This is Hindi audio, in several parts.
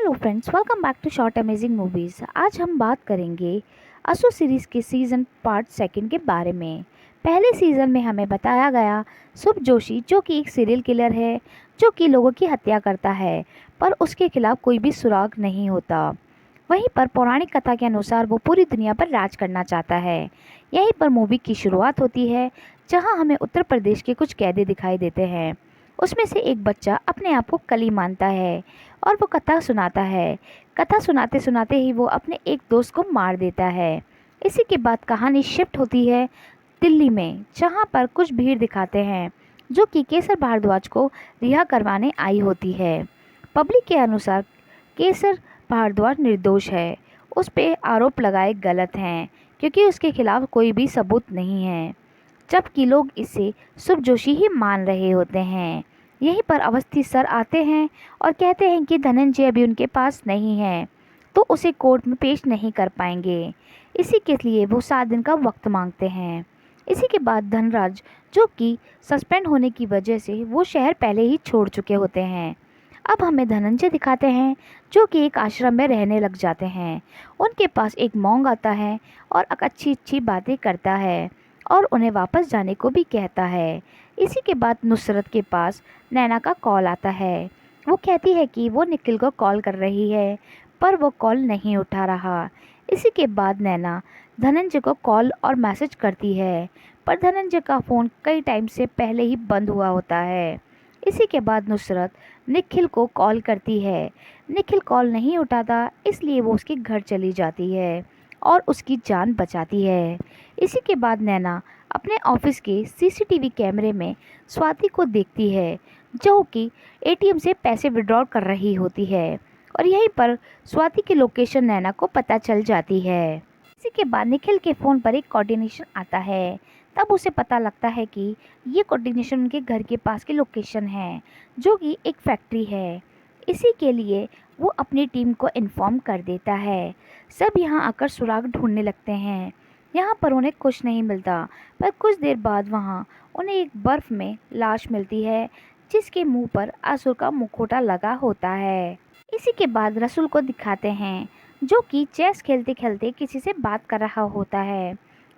Hello friends, welcome back to short amazing movies. आज हम बात करेंगे असु सीरीज़ के सीज़न पार्ट सेकंड के बारे में। पहले सीज़न में हमें बताया गया शुभ जोशी जो कि एक सीरियल किलर है जो कि लोगों की हत्या करता है, पर उसके खिलाफ कोई भी सुराग नहीं होता। वहीं पर पौराणिक कथा के अनुसार वो पूरी दुनिया पर राज करना चाहता है। यहीं पर मूवी की शुरुआत होती है जहां हमें उत्तर प्रदेश के कुछ कैदी दिखाई देते हैं। उसमें से एक बच्चा अपने आप को कली मानता है और वो कथा सुनाता है। कथा सुनाते सुनाते ही वो अपने एक दोस्त को मार देता है। इसी के बाद कहानी शिफ्ट होती है दिल्ली में, जहां पर कुछ भीड़ दिखाते हैं जो कि केसर भारद्वाज को रिहा करवाने आई होती है। पब्लिक के अनुसार केसर भारद्वाज निर्दोष है, उस पे आरोप लगाए गलत हैं क्योंकि उसके खिलाफ कोई भी सबूत नहीं है, जबकि लोग इसे शुभ जोशी ही मान रहे होते हैं। यहीं पर अवस्थी सर आते हैं और कहते हैं कि धनंजय अभी उनके पास नहीं है तो उसे कोर्ट में पेश नहीं कर पाएंगे। इसी के लिए वो 7 दिन का वक्त मांगते हैं। इसी के बाद धनराज, जो कि सस्पेंड होने की वजह से वो शहर पहले ही छोड़ चुके होते हैं, अब हमें धनंजय दिखाते हैं जो कि एक आश्रम में रहने लग जाते हैं। उनके पास एक मॉन्ग आता है और अच्छी अच्छी बातें करता है और उन्हें वापस जाने को भी कहता है। इसी के बाद नुसरत के पास नैना का कॉल आता है। वो कहती है कि वो निखिल को कॉल कर रही है, पर वो कॉल नहीं उठा रहा। इसी के बाद नैना धनंजय को कॉल और मैसेज करती है, पर धनंजय का फ़ोन कई टाइम से पहले ही बंद हुआ होता है। इसी के बाद नुसरत निखिल को कॉल करती है। निखिल कॉल नहीं उठाता, इसलिए वो उसके घर चली जाती है और उसकी जान बचाती है। इसी के बाद नैना अपने ऑफिस के सीसीटीवी कैमरे में स्वाति को देखती है जो कि एटीएम से पैसे विड्रॉ कर रही होती है, और यहीं पर स्वाति की लोकेशन नैना को पता चल जाती है। इसी के बाद निखिल के फ़ोन पर एक कोऑर्डिनेशन आता है। तब उसे पता लगता है कि ये कोऑर्डिनेशन उनके घर के पास की लोकेशन है जो कि एक फैक्ट्री है। इसी के लिए वो अपनी टीम को इन्फॉर्म कर देता है। सब यहाँ आकर सुराग ढूंढने लगते हैं। यहाँ पर उन्हें कुछ नहीं मिलता, पर कुछ देर बाद वहाँ उन्हें एक बर्फ़ में लाश मिलती है जिसके मुंह पर असुर का मुखौटा लगा होता है। इसी के बाद रसूल को दिखाते हैं जो कि चेस खेलते खेलते किसी से बात कर रहा होता है।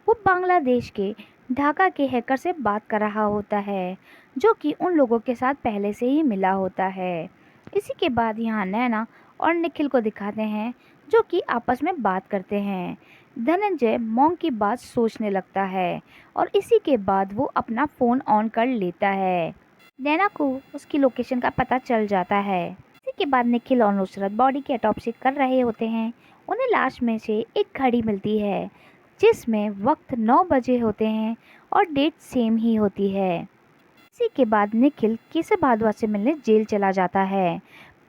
वो बांग्लादेश के ढाका के हैकर से बात कर रहा होता है जो कि उन लोगों के साथ पहले से ही मिला होता है। इसी के बाद यहाँ नैना और निखिल को दिखाते हैं जो कि आपस में बात करते हैं। धनंजय मॉन्ग की बात सोचने लगता है और इसी के बाद वो अपना फ़ोन ऑन कर लेता है। नैना को उसकी लोकेशन का पता चल जाता है। इसी के बाद निखिल और नुसरत बॉडी की ऑटोप्सी कर रहे होते हैं। उन्हें लाश में से एक घड़ी मिलती है जिसमें वक्त 9 बजे होते हैं और डेट सेम ही होती है। इसी के बाद निखिल केसर भारद्वाज से मिलने जेल चला जाता है,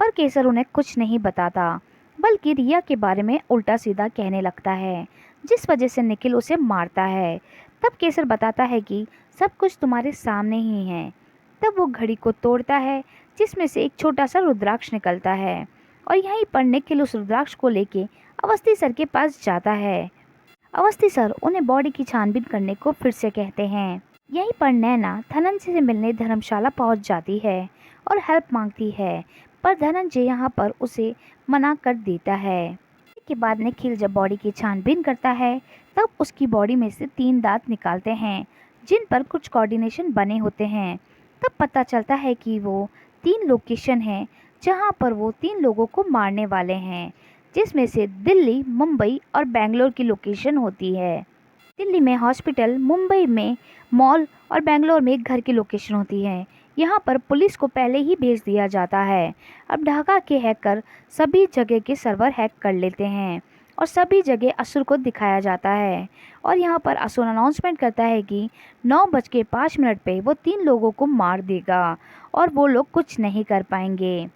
पर केसर उन्हें कुछ नहीं बताता बल्कि रिया के बारे में उल्टा सीधा कहने लगता है, जिस वजह से निखिल उसे मारता है। तब केसर बताता है कि सब कुछ तुम्हारे सामने ही है। तब वो घड़ी को तोड़ता है जिसमें से एक छोटा सा रुद्राक्ष निकलता है, और यहीं पर निखिल उस रुद्राक्ष को लेके अवस्थी सर के पास जाता है। अवस्थी सर उन्हें बॉडी की छानबीन करने को फिर से कहते हैं। यहीं पर नैना धनंजय से मिलने धर्मशाला पहुंच जाती है और हेल्प मांगती है, पर धनंजय यहां पर उसे मना कर देता है। इसके बाद निखिल जब बॉडी की छानबीन करता है तब उसकी बॉडी में से 3 दांत निकालते हैं जिन पर कुछ कोऑर्डिनेशन बने होते हैं। तब पता चलता है कि वो 3 लोकेशन हैं जहां पर वो 3 लोगों को मारने वाले हैं, जिसमें से दिल्ली, मुंबई और बेंगलोर की लोकेशन होती है। दिल्ली में हॉस्पिटल, मुंबई में मॉल और बेंगलोर में एक घर की लोकेशन होती है। यहाँ पर पुलिस को पहले ही भेज दिया जाता है। अब ढाका के हैकर सभी जगह के सर्वर हैक कर लेते हैं और सभी जगह असुर को दिखाया जाता है, और यहाँ पर असुर अनाउंसमेंट करता है कि 9:05 पे वो 3 लोगों को मार देगा और वो लोग कुछ नहीं कर पाएंगे।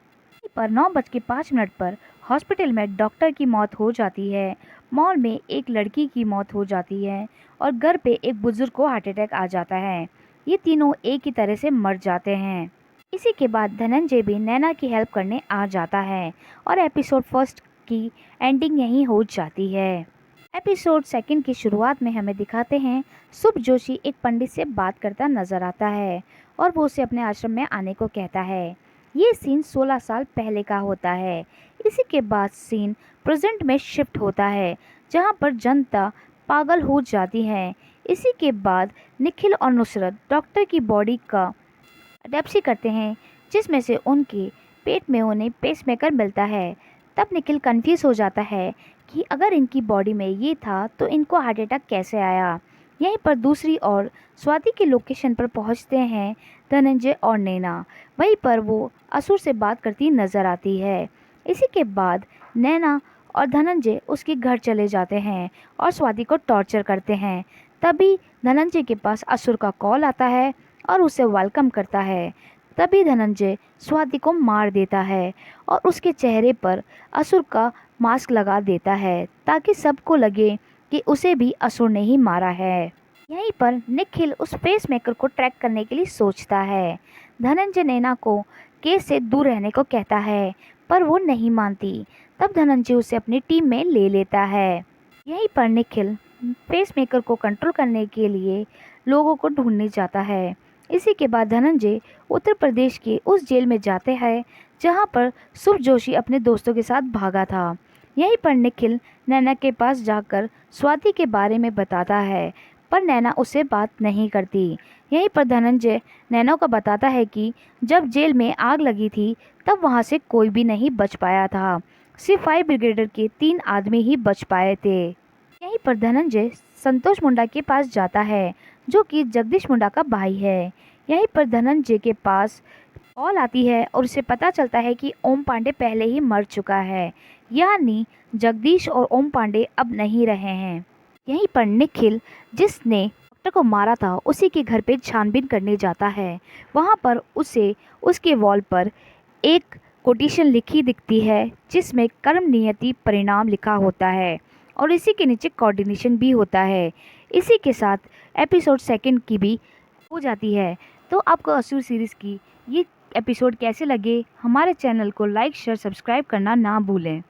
पर 9:05 पर हॉस्पिटल में डॉक्टर की मौत हो जाती है, मॉल में एक लड़की की मौत हो जाती है और घर पे एक बुजुर्ग को हार्ट अटैक आ जाता है। ये तीनों एक ही तरह से मर जाते हैं। इसी के बाद धनंजय भी नैना की हेल्प करने आ जाता है और एपिसोड फर्स्ट की एंडिंग यहीं हो जाती है। एपिसोड सेकंड की शुरुआत में हमें दिखाते हैं शुभ जोशी एक पंडित से बात करता नजर आता है और वो उसे अपने आश्रम में आने को कहता है। ये सीन 16 साल पहले का होता है। इसी के बाद सीन प्रेजेंट में शिफ्ट होता है, जहाँ पर जनता पागल हो जाती है। इसी के बाद निखिल और नुसरत डॉक्टर की बॉडी का अडेप्सी करते हैं, जिसमें से उनके पेट में उन्हें पेसमेकर मिलता है। तब निखिल कंफ्यूज हो जाता है कि अगर इनकी बॉडी में ये था तो इनको हार्ट अटैक कैसे आया। यहीं पर दूसरी ओर स्वाति के लोकेशन पर पहुंचते हैं धनंजय और नैना। वहीं पर वो असुर से बात करती नजर आती है। इसी के बाद नैना और धनंजय उसके घर चले जाते हैं और स्वाति को टॉर्चर करते हैं। तभी धनंजय के पास असुर का कॉल आता है और उसे वेलकम करता है। तभी धनंजय स्वाति को मार देता है और उसके चेहरे पर असुर का मास्क लगा देता है, ताकि सबको लगे कि उसे भी असुर ने ही मारा है। यहीं पर निखिल उस फेस मेकर को ट्रैक करने के लिए सोचता है। धनंजय नैना को केस से दूर रहने को कहता है, पर वो नहीं मानती। तब धनंजय उसे अपनी टीम में ले लेता है। यहीं पर निखिल फेस मेकर को कंट्रोल करने के लिए लोगों को ढूंढने जाता है। इसी के बाद धनंजय उत्तर प्रदेश के उस जेल में जाते हैं जहां पर शुभ जोशी अपने दोस्तों के साथ भागा था। यहीं पर निखिल नैना के पास जाकर स्वाति के बारे में बताता है, पर नैना उससे बात नहीं करती। यहीं पर धनंजय नैना को बताता है कि जब जेल में आग लगी थी तब वहां से कोई भी नहीं बच पाया था, सिर्फ फायर ब्रिगेडर के 3 आदमी ही बच पाए थे। यहीं पर धनंजय संतोष मुंडा के पास जाता है, जो कि जगदीश मुंडा का भाई है। यहीं पर धनंजय के पास कॉल आती है और उसे पता चलता है कि ओम पांडे पहले ही मर चुका है, यानी जगदीश और ओम पांडे अब नहीं रहे हैं। यहीं पर निखिल, जिसने डॉक्टर को मारा था, उसी के घर पे छानबीन करने जाता है। वहाँ पर उसे उसके वॉल पर एक कोटेशन लिखी दिखती है, जिसमें कर्म नियति परिणाम लिखा होता है और इसी के नीचे कोऑर्डिनेशन भी होता है। इसी के साथ एपिसोड सेकंड की भी हो जाती है। तो आपको असुर सीरीज़ की ये एपिसोड कैसे लगे, हमारे चैनल को लाइक शेयर सब्सक्राइब करना ना भूलें।